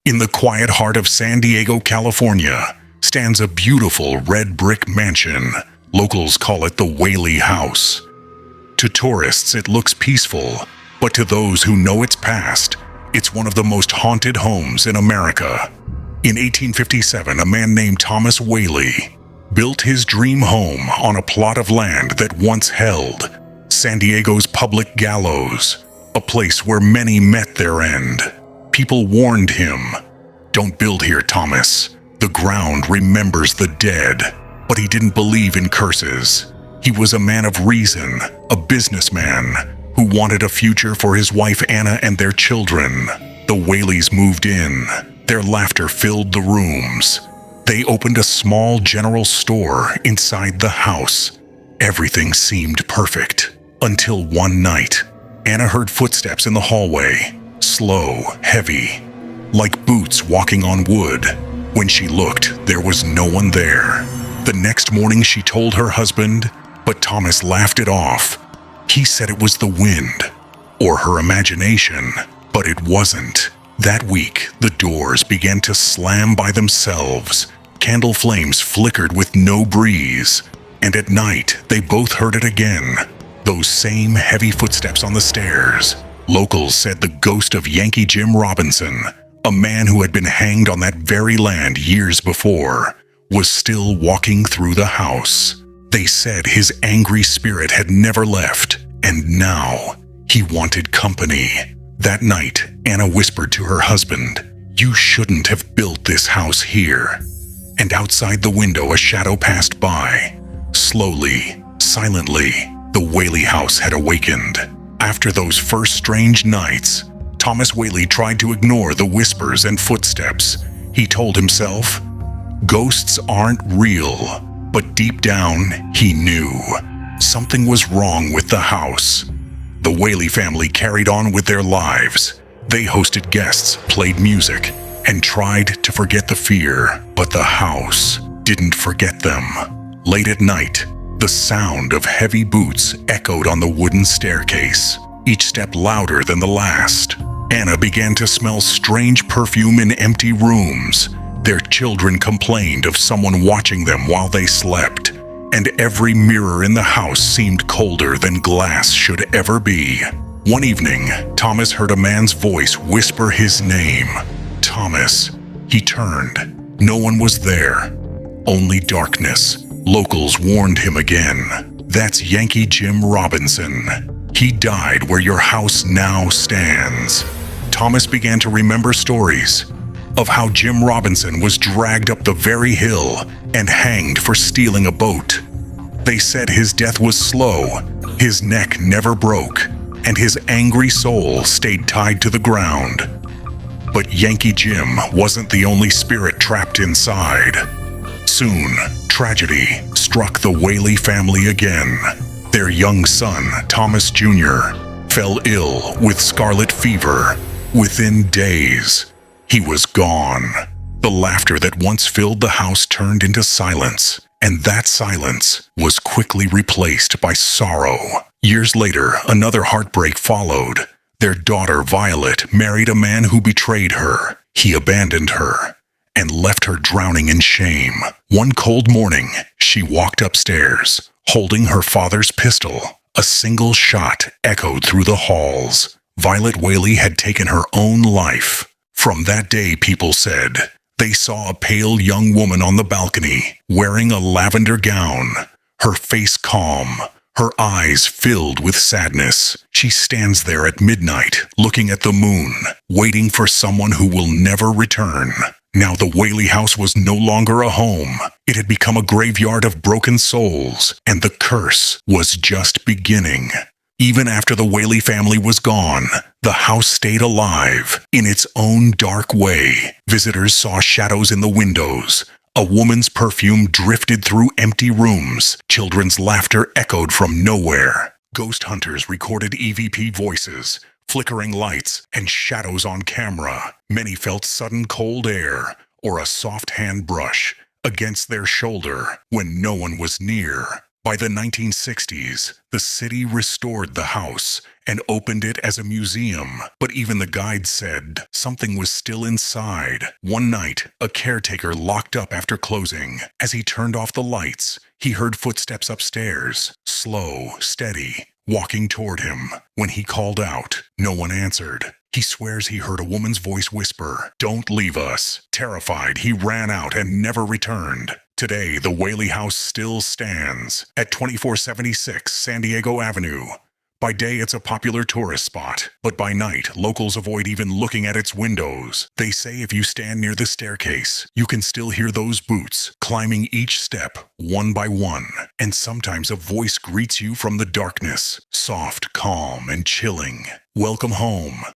In the quiet heart of San Diego, California, stands a beautiful red brick mansion. Locals call it the Whaley House. To tourists, it looks peaceful, but to those who know its past, it's one of the most haunted homes in America. In 1857, a man named Thomas Whaley built his dream home on a plot of land that once held San Diego's public gallows, a place where many met their end. People warned him, "Don't build here, Thomas. The ground remembers the dead." But he didn't believe in curses. He was a man of reason, a businessman who wanted a future for his wife Anna and their children. The Whaleys moved in. Their laughter filled the rooms. They opened a small general store inside the house. Everything seemed perfect. Until one night, Anna heard footsteps in the hallway. Slow, heavy, like boots walking on wood. When she looked, there was no one there. The next morning she told her husband, but Thomas laughed it off. He said it was the wind, or her imagination, but it wasn't. That week, the doors began to slam by themselves. Candle flames flickered with no breeze, and at night, they both heard it again. Those same heavy footsteps on the stairs. Locals said the ghost of Yankee Jim Robinson, a man who had been hanged on that very land years before, was still walking through the house. They said his angry spirit had never left, and now he wanted company. That night, Anna whispered to her husband, "You shouldn't have built this house here." And outside the window, a shadow passed by. Slowly, silently, the Whaley house had awakened. After those first strange nights, Thomas Whaley tried to ignore the whispers and footsteps. He told himself, ghosts aren't real, but deep down, he knew something was wrong with the house. The Whaley family carried on with their lives. They hosted guests, played music, and tried to forget the fear, but the house didn't forget them. Late at night, the sound of heavy boots echoed on the wooden staircase, each step louder than the last. Anna began to smell strange perfume in empty rooms. Their children complained of someone watching them while they slept, and every mirror in the house seemed colder than glass should ever be. One evening, Thomas heard a man's voice whisper his name. Thomas. He turned. No one was there. Only darkness. Locals warned him again. That's Yankee Jim Robinson. He died where your house now stands. Thomas began to remember stories of how Jim Robinson was dragged up the very hill and hanged for stealing a boat. They said his death was slow, his neck never broke, and his angry soul stayed tied to the ground. But Yankee Jim wasn't the only spirit trapped inside. Soon, tragedy struck the Whaley family again. Their young son, Thomas Jr., fell ill with scarlet fever. Within days, he was gone. The laughter that once filled the house turned into silence, and that silence was quickly replaced by sorrow. Years later, another heartbreak followed. Their daughter, Violet, married a man who betrayed her. He abandoned her and left her drowning in shame. One cold morning, she walked upstairs, holding her father's pistol. A single shot echoed through the halls. Violet Whaley had taken her own life. From that day, people said, they saw a pale young woman on the balcony, wearing a lavender gown, her face calm, her eyes filled with sadness. She stands there at midnight, looking at the moon, waiting for someone who will never return. Now the Whaley house was no longer a home. It had become a graveyard of broken souls, and the curse was just beginning. Even after the Whaley family was gone, the house stayed alive in its own dark way. Visitors saw shadows in the windows. A woman's perfume drifted through empty rooms. Children's laughter echoed from nowhere. Ghost hunters recorded EVP voices, flickering lights, and shadows on camera. Many felt sudden cold air or a soft hand brush against their shoulder when no one was near. By the 1960s, the city restored the house and opened it as a museum, but even the guide said something was still inside. One night, a caretaker locked up after closing. As he turned off the lights, he heard footsteps upstairs, slow, steady, walking toward him. When he called out, no one answered. He swears he heard a woman's voice whisper, "Don't leave us." Terrified, he ran out and never returned. Today, the Whaley house still stands at 2476 San Diego Avenue. By day, it's a popular tourist spot, but by night, locals avoid even looking at its windows. They say if you stand near the staircase, you can still hear those boots climbing each step, one by one. And sometimes a voice greets you from the darkness, soft, calm, and chilling. Welcome home.